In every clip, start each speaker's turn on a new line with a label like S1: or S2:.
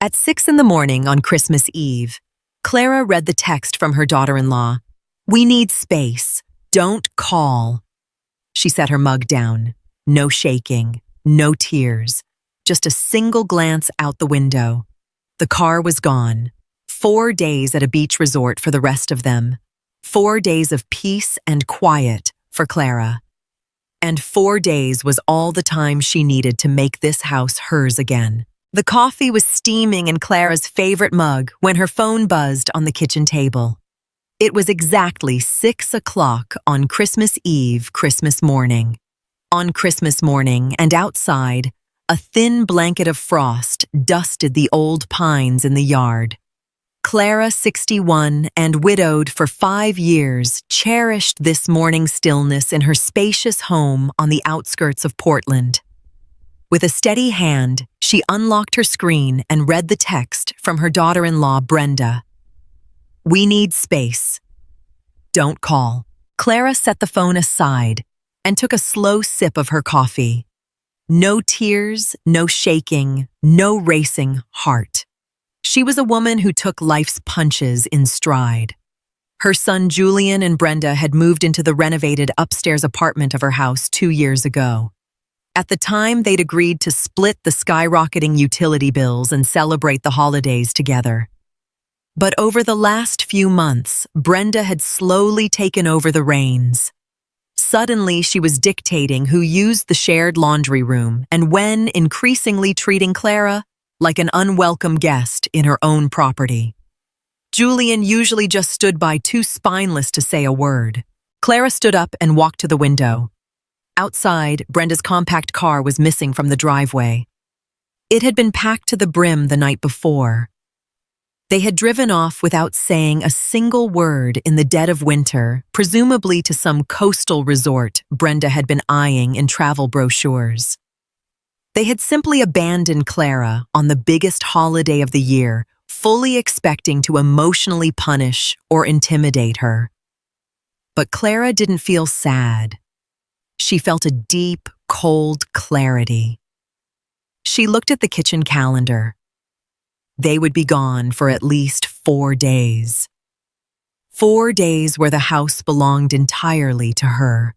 S1: At 6 in the morning on Christmas Eve, Clara read the text from her daughter-in-law. "We need space. Don't call." She set her mug down. No shaking, no tears, just a single glance out the window. The car was gone. 4 days at a beach resort for the rest of them. 4 days of peace and quiet for Clara. And 4 days was all the time she needed to make this house hers again. The coffee was steaming in Clara's favorite mug when her phone buzzed on the kitchen table. It was exactly 6 o'clock on Christmas Eve, Christmas morning. On Christmas morning, and outside, a thin blanket of frost dusted the old pines in the yard. Clara, 61 and widowed for 5 years, cherished this morning stillness in her spacious home on the outskirts of Portland. With a steady hand, she unlocked her screen and read the text from her daughter-in-law, Brenda. "We need space. Don't call." Clara set the phone aside and took a slow sip of her coffee. No tears, no shaking, no racing heart. She was a woman who took life's punches in stride. Her son Julian and Brenda had moved into the renovated upstairs apartment of her house 2 years ago. At the time, they'd agreed to split the skyrocketing utility bills and celebrate the holidays together. But over the last few months, Brenda had slowly taken over the reins. Suddenly, she was dictating who used the shared laundry room and when, increasingly treating Clara like an unwelcome guest in her own property. Julian usually just stood by, too spineless to say a word. Clara stood up and walked to the window. Outside, Brenda's compact car was missing from the driveway. It had been packed to the brim the night before. They had driven off without saying a single word in the dead of winter, presumably to some coastal resort Brenda had been eyeing in travel brochures. They had simply abandoned Clara on the biggest holiday of the year, fully expecting to emotionally punish or intimidate her. But Clara didn't feel sad. She felt a deep, cold clarity. She looked at the kitchen calendar. They would be gone for at least 4 days. 4 days where the house belonged entirely to her.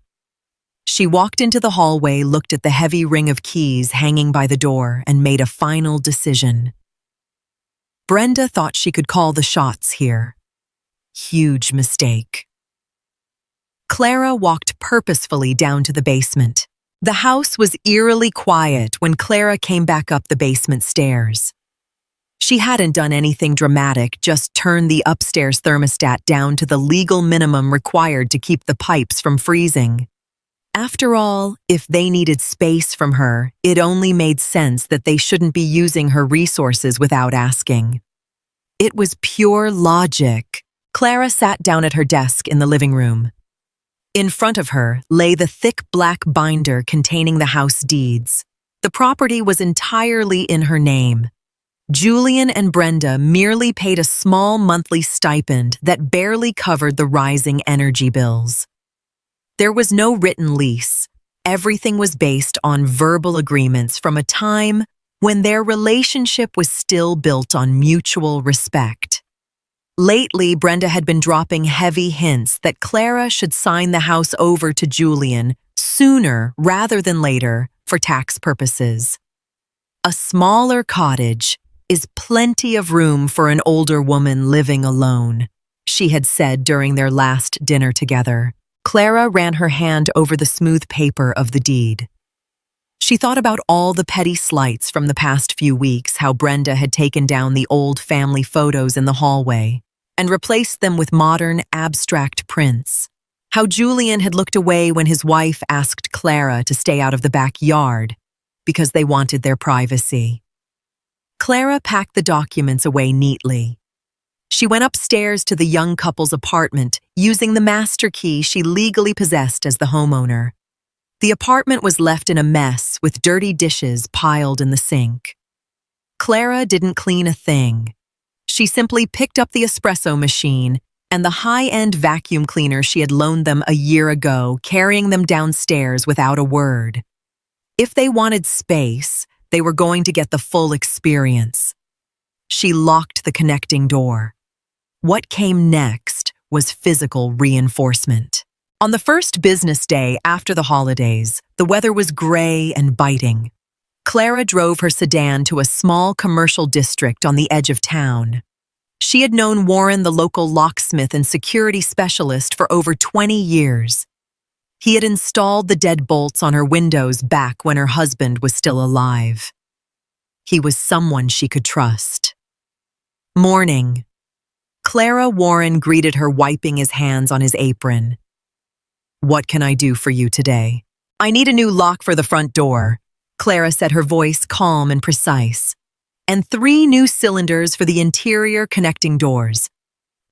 S1: She walked into the hallway, looked at the heavy ring of keys hanging by the door, and made a final decision. Brenda thought she could call the shots here. Huge mistake. Clara walked purposefully down to the basement. The house was eerily quiet when Clara came back up the basement stairs. She hadn't done anything dramatic, just turned the upstairs thermostat down to the legal minimum required to keep the pipes from freezing. After all, if they needed space from her, it only made sense that they shouldn't be using her resources without asking. It was pure logic. Clara sat down at her desk in the living room. In front of her lay the thick black binder containing the house deeds. The property was entirely in her name. Julian and Brenda merely paid a small monthly stipend that barely covered the rising energy bills. There was no written lease. Everything was based on verbal agreements from a time when their relationship was still built on mutual respect. Lately, Brenda had been dropping heavy hints that Clara should sign the house over to Julian sooner rather than later for tax purposes. A smaller cottage is plenty of room for an older woman living alone, she had said during their last dinner together. Clara ran her hand over the smooth paper of the deed. She thought about all the petty slights from the past few weeks, how Brenda had taken down the old family photos in the hallway and replaced them with modern, abstract prints, how Julian had looked away when his wife asked Clara to stay out of the backyard because they wanted their privacy. Clara packed the documents away neatly. She went upstairs to the young couple's apartment, using the master key she legally possessed as the homeowner. The apartment was left in a mess with dirty dishes piled in the sink. Clara didn't clean a thing. She simply picked up the espresso machine and the high-end vacuum cleaner she had loaned them a year ago, carrying them downstairs without a word. If they wanted space, they were going to get the full experience. She locked the connecting door. What came next was physical reinforcement. On the first business day after the holidays, the weather was gray and biting. Clara drove her sedan to a small commercial district on the edge of town. She had known Warren, the local locksmith and security specialist, for over 20 years. He had installed the deadbolts on her windows back when her husband was still alive. He was someone she could trust. Morning. Clara Warren greeted her, wiping his hands on his apron. "What can I do for you today?" "I need a new lock for the front door," Clara said, her voice calm and precise. "And 3 new cylinders for the interior connecting doors.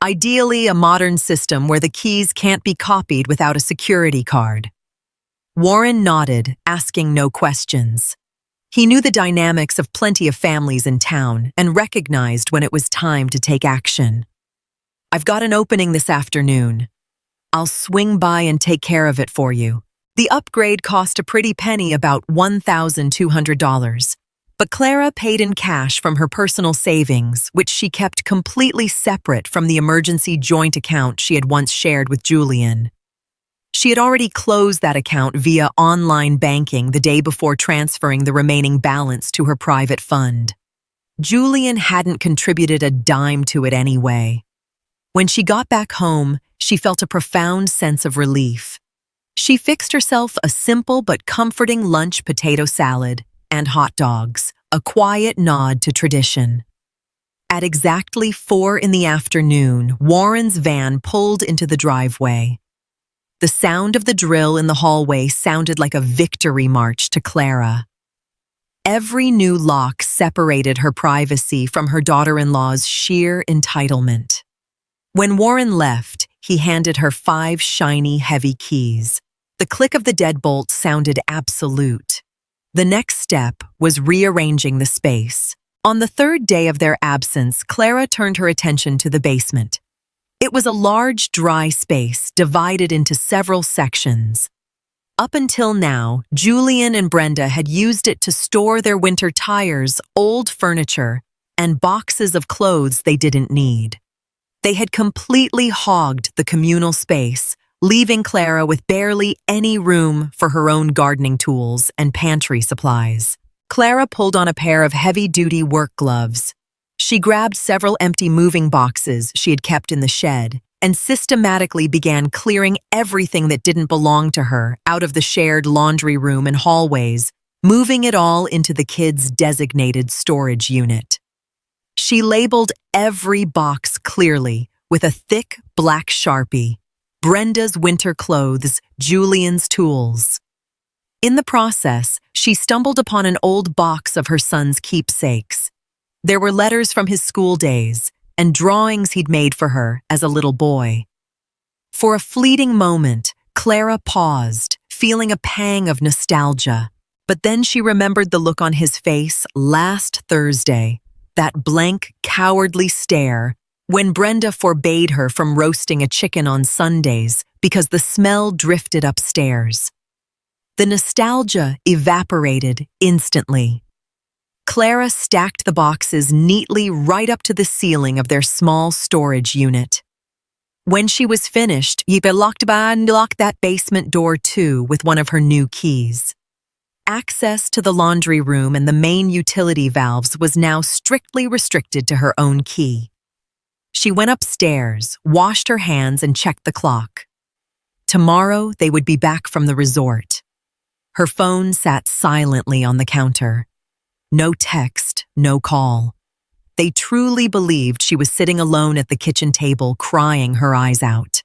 S1: Ideally, a modern system where the keys can't be copied without a security card." Warren nodded, asking no questions. He knew the dynamics of plenty of families in town and recognized when it was time to take action. "I've got an opening this afternoon. I'll swing by and take care of it for you." The upgrade cost a pretty penny, about $1,200. But Clara paid in cash from her personal savings, which she kept completely separate from the emergency joint account she had once shared with Julian. She had already closed that account via online banking the day before transferring the remaining balance to her private fund. Julian hadn't contributed a dime to it anyway. When she got back home, she felt a profound sense of relief. She fixed herself a simple but comforting lunch: potato salad and hot dogs, a quiet nod to tradition. At exactly 4 in the afternoon, Warren's van pulled into the driveway. The sound of the drill in the hallway sounded like a victory march to Clara. Every new lock separated her privacy from her daughter-in-law's sheer entitlement. When Warren left, he handed her 5 shiny, heavy keys. The click of the deadbolt sounded absolute. The next step was rearranging the space. On the 3rd day of their absence, Clara turned her attention to the basement. It was a large, dry space divided into several sections. Up until now, Julian and Brenda had used it to store their winter tires, old furniture, and boxes of clothes they didn't need. They had completely hogged the communal space, leaving Clara with barely any room for her own gardening tools and pantry supplies. Clara pulled on a pair of heavy-duty work gloves. She grabbed several empty moving boxes she had kept in the shed and systematically began clearing everything that didn't belong to her out of the shared laundry room and hallways, moving it all into the kids' designated storage unit. She labeled every box clearly with a thick black Sharpie: Brenda's winter clothes, Julian's tools. In the process, she stumbled upon an old box of her son's keepsakes. There were letters from his school days and drawings he'd made for her as a little boy. For a fleeting moment, Clara paused, feeling a pang of nostalgia. But then she remembered the look on his face last Thursday, that blank, cowardly stare, when Brenda forbade her from roasting a chicken on Sundays because the smell drifted upstairs. The nostalgia evaporated instantly. Clara stacked the boxes neatly right up to the ceiling of their small storage unit. When she was finished, she locked that basement door too with one of her new keys. Access to the laundry room and the main utility valves was now strictly restricted to her own key. She went upstairs, washed her hands, and checked the clock. Tomorrow, they would be back from the resort. Her phone sat silently on the counter. No text, no call. They truly believed she was sitting alone at the kitchen table, crying her eyes out.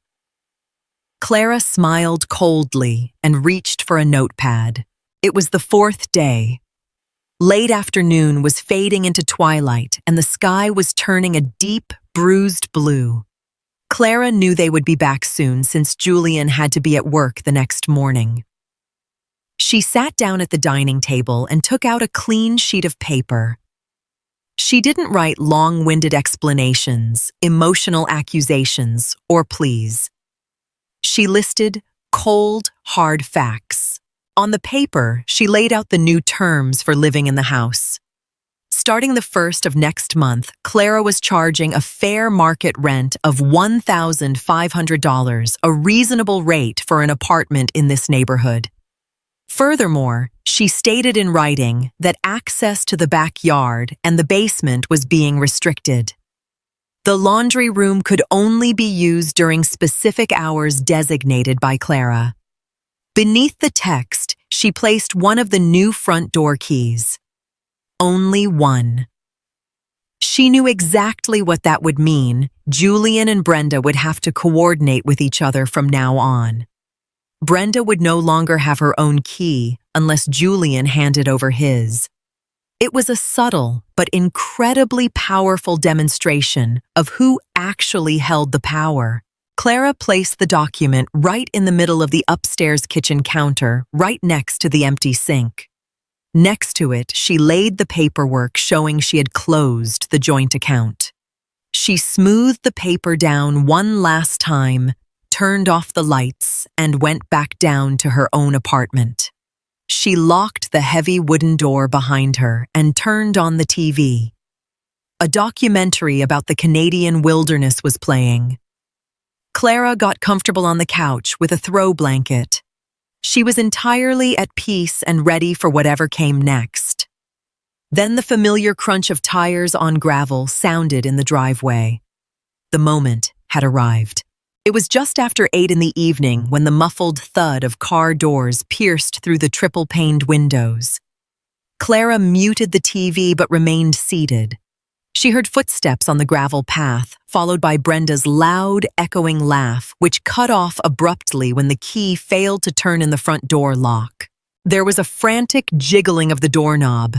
S1: Clara smiled coldly and reached for a notepad. It was the 4th day. Late afternoon was fading into twilight, and the sky was turning a deep, bruised blue. Clara knew they would be back soon since Julian had to be at work the next morning. She sat down at the dining table and took out a clean sheet of paper. She didn't write long-winded explanations, emotional accusations, or pleas. She listed cold, hard facts. On the paper, she laid out the new terms for living in the house. Starting the 1st of next month, Clara was charging a fair market rent of $1,500, a reasonable rate for an apartment in this neighborhood. Furthermore, she stated in writing that access to the backyard and the basement was being restricted. The laundry room could only be used during specific hours designated by Clara. Beneath the text, she placed one of the new front door keys. Only one. She knew exactly what that would mean. Julian and Brenda would have to coordinate with each other from now on. Brenda would no longer have her own key unless Julian handed over his. It was a subtle but incredibly powerful demonstration of who actually held the power. Clara placed the document right in the middle of the upstairs kitchen counter, right next to the empty sink. Next to it, she laid the paperwork showing she had closed the joint account. She smoothed the paper down one last time, turned off the lights, and went back down to her own apartment. She locked the heavy wooden door behind her and turned on the TV. A documentary about the Canadian wilderness was playing. Clara got comfortable on the couch with a throw blanket. She was entirely at peace and ready for whatever came next. Then the familiar crunch of tires on gravel sounded in the driveway. The moment had arrived. It was just after 8 in the evening when the muffled thud of car doors pierced through the triple-paned windows. Clara muted the TV but remained seated. She heard footsteps on the gravel path, followed by Brenda's loud, echoing laugh, which cut off abruptly when the key failed to turn in the front door lock. There was a frantic jiggling of the doorknob.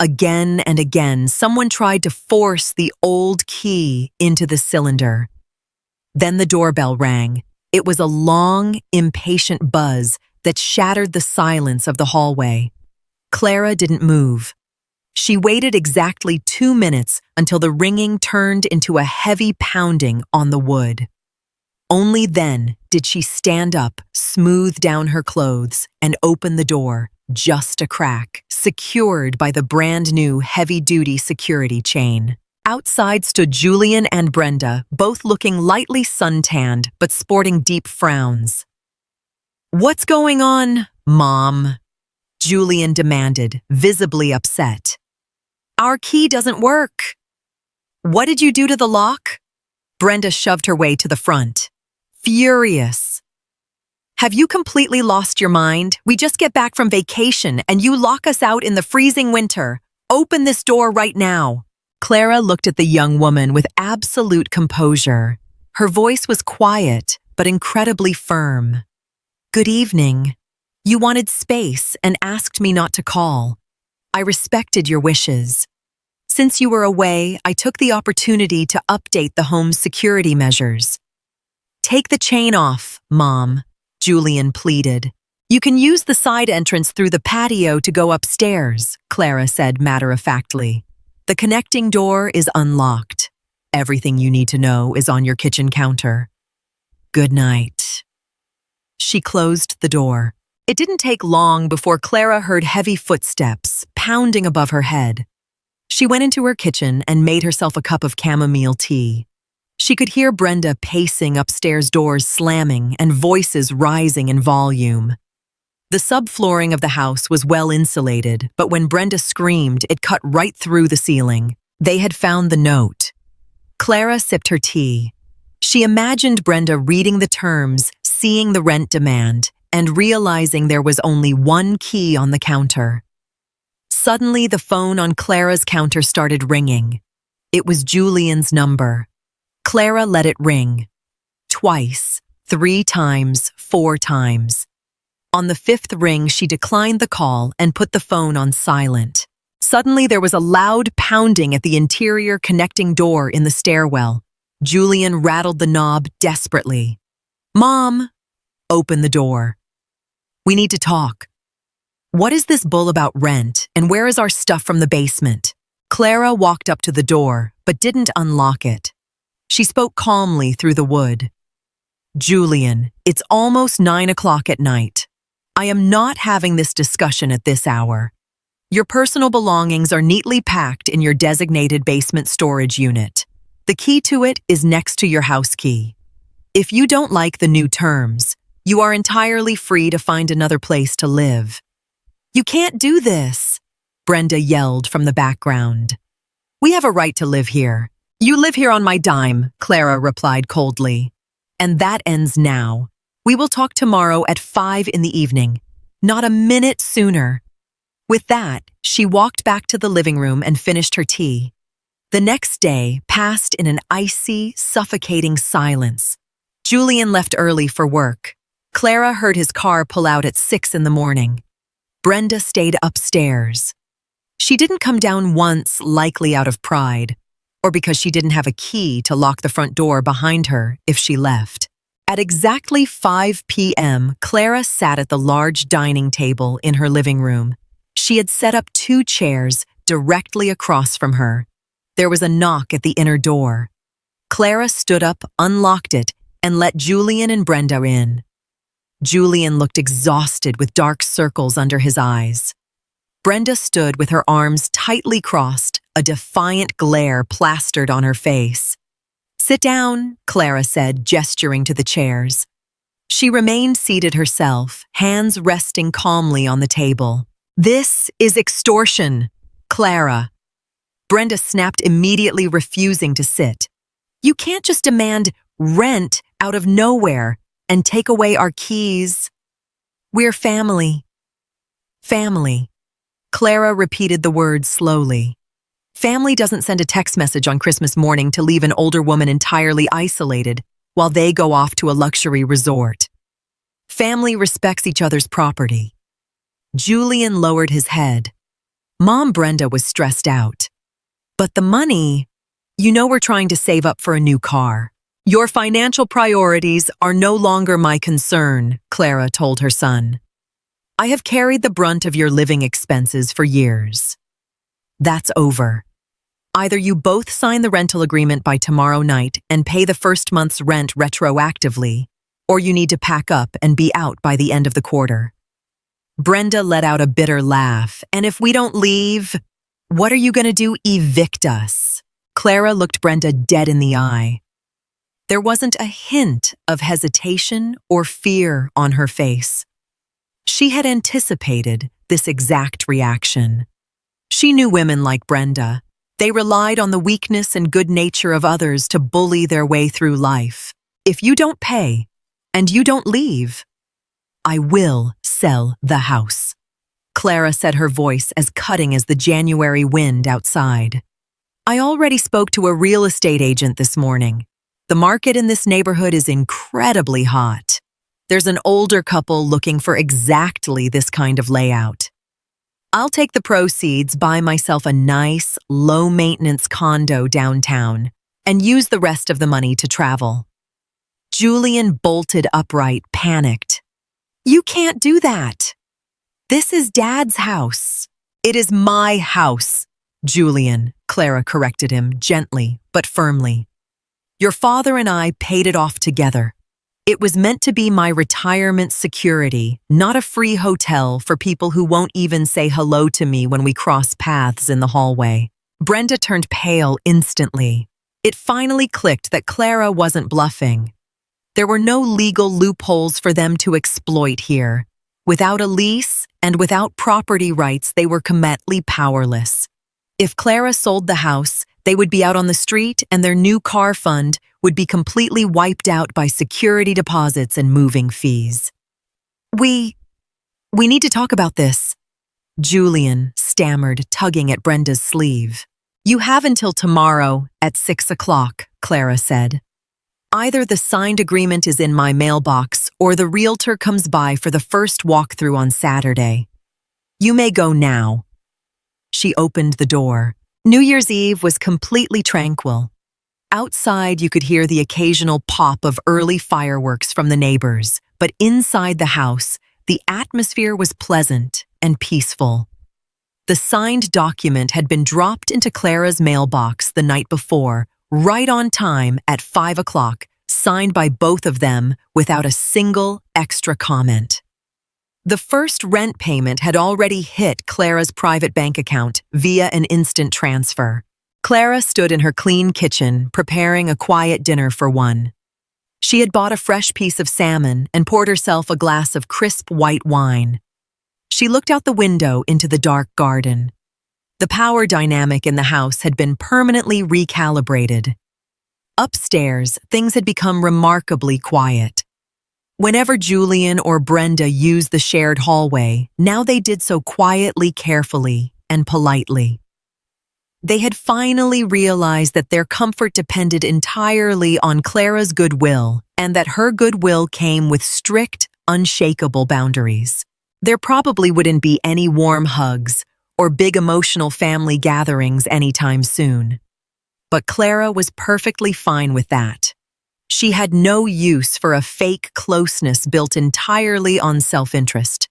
S1: Again and again, someone tried to force the old key into the cylinder. Then the doorbell rang. It was a long, impatient buzz that shattered the silence of the hallway. Clara didn't move. She waited exactly 2 minutes until the ringing turned into a heavy pounding on the wood. Only then did she stand up, smooth down her clothes, and open the door, just a crack, secured by the brand-new heavy-duty security chain. Outside stood Julian and Brenda, both looking lightly suntanned but sporting deep frowns. "What's going on, Mom?" Julian demanded, visibly upset. "Our key doesn't work." "What did you do to the lock?" Brenda shoved her way to the front, furious. "Have you completely lost your mind? We just get back from vacation and you lock us out in the freezing winter. Open this door right now." Clara looked at the young woman with absolute composure. Her voice was quiet, but incredibly firm. "Good evening. You wanted space and asked me not to call. I respected your wishes. Since you were away, I took the opportunity to update the home's security measures." "Take the chain off, Mom," Julian pleaded. "You can use the side entrance through the patio to go upstairs," Clara said matter-of-factly. "The connecting door is unlocked. Everything you need to know is on your kitchen counter. Good night." She closed the door. It didn't take long before Clara heard heavy footsteps pounding above her head. She went into her kitchen and made herself a cup of chamomile tea. She could hear Brenda pacing upstairs, doors slamming and voices rising in volume. The subflooring of the house was well insulated, but when Brenda screamed, it cut right through the ceiling. They had found the note. Clara sipped her tea. She imagined Brenda reading the terms, seeing the rent demand, and realizing there was only one key on the counter. Suddenly, the phone on Clara's counter started ringing. It was Julian's number. Clara let it ring. Twice, 3 times, 4 times. On the 5th ring, she declined the call and put the phone on silent. Suddenly, there was a loud pounding at the interior connecting door in the stairwell. Julian rattled the knob desperately. "Mom!" "Open the door. We need to talk." "What is this bull about rent, and where is our stuff from the basement?" Clara walked up to the door, but didn't unlock it. She spoke calmly through the wood. "Julian, it's almost 9 o'clock at night. I am not having this discussion at this hour. Your personal belongings are neatly packed in your designated basement storage unit. The key to it is next to your house key. If you don't like the new terms, you are entirely free to find another place to live. You can't do this, Brenda yelled from the background. We have a right to live here. You live here on my dime, Clara replied coldly. And that ends now. We will talk tomorrow at 5 in the evening, not a minute sooner. With that, she walked back to the living room and finished her tea. The next day passed in an icy, suffocating silence. Julian left early for work. Clara heard his car pull out at 6 in the morning. Brenda stayed upstairs. She didn't come down once, likely out of pride, or because she didn't have a key to lock the front door behind her if she left. At exactly 5 p.m., Clara sat at the large dining table in her living room. She had set up 2 chairs directly across from her. There was a knock at the inner door. Clara stood up, unlocked it, and let Julian and Brenda in. Julian looked exhausted with dark circles under his eyes. Brenda stood with her arms tightly crossed, a defiant glare plastered on her face. "Sit down," Clara said, gesturing to the chairs. She remained seated herself, hands resting calmly on the table. "This is extortion, Clara." Brenda snapped, immediately refusing to sit. "You can't just demand rent out of nowhere and take away our keys. We're family." Family. Clara repeated the words slowly. Family doesn't send a text message on Christmas morning to leave an older woman entirely isolated while they go off to a luxury resort. Family respects each other's property. Julian lowered his head. Mom Brenda was stressed out. "But the money, you know we're trying to save up for a new car. Your financial priorities are no longer my concern," Clara told her son. "I have carried the brunt of your living expenses for years. That's over. Either you both sign the rental agreement by tomorrow night and pay the first month's rent retroactively, or you need to pack up and be out by the end of the quarter." Brenda let out a bitter laugh. "And if we don't leave, what are you going to do? Evict us?" Clara looked Brenda dead in the eye. There wasn't a hint of hesitation or fear on her face. She had anticipated this exact reaction. She knew women like Brenda. They relied on the weakness and good nature of others to bully their way through life. If you don't pay, and you don't leave, I will sell the house. Clara said, her voice as cutting as the January wind outside. I already spoke to a real estate agent this morning. The market in this neighborhood is incredibly hot. There's an older couple looking for exactly this kind of layout. I'll take the proceeds, buy myself a nice, low-maintenance condo downtown, and use the rest of the money to travel. Julian bolted upright, panicked. You can't do that. This is Dad's house. It is my house, Julian, Clara corrected him gently but firmly. Your father and I paid it off together. It was meant to be my retirement security, not a free hotel for people who won't even say hello to me when we cross paths in the hallway. Brenda turned pale instantly. It finally clicked that Clara wasn't bluffing. There were no legal loopholes for them to exploit here. Without a lease and without property rights, they were completely powerless. If Clara sold the house, they would be out on the street and their new car fund would be completely wiped out by security deposits and moving fees. We need to talk about this, Julian stammered, tugging at Brenda's sleeve. You have until tomorrow at 6 o'clock, Clara said. Either the signed agreement is in my mailbox or the realtor comes by for the first walkthrough on Saturday. You may go now. She opened the door. New Year's Eve was completely tranquil. Outside, you could hear the occasional pop of early fireworks from the neighbors, but inside the house, the atmosphere was pleasant and peaceful. The signed document had been dropped into Clara's mailbox the night before, right on time at 5 o'clock, signed by both of them without a single extra comment. The first rent payment had already hit Clara's private bank account via an instant transfer. Clara stood in her clean kitchen, preparing a quiet dinner for one. She had bought a fresh piece of salmon and poured herself a glass of crisp white wine. She looked out the window into the dark garden. The power dynamic in the house had been permanently recalibrated. Upstairs, things had become remarkably quiet. Whenever Julian or Brenda used the shared hallway, now they did so quietly, carefully, and politely. They had finally realized that their comfort depended entirely on Clara's goodwill, and that her goodwill came with strict, unshakable boundaries. There probably wouldn't be any warm hugs or big emotional family gatherings anytime soon. But Clara was perfectly fine with that. She had no use for a fake closeness built entirely on self-interest.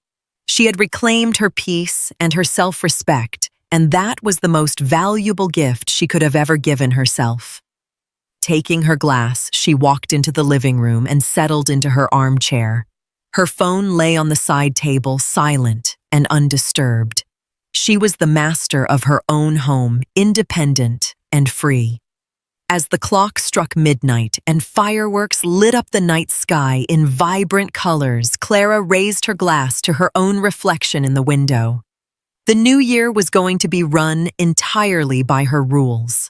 S1: She had reclaimed her peace and her self-respect, and that was the most valuable gift she could have ever given herself. Taking her glass, she walked into the living room and settled into her armchair. Her phone lay on the side table, silent and undisturbed. She was the master of her own home, independent and free. As the clock struck midnight and fireworks lit up the night sky in vibrant colors, Clara raised her glass to her own reflection in the window. The new year was going to be run entirely by her rules.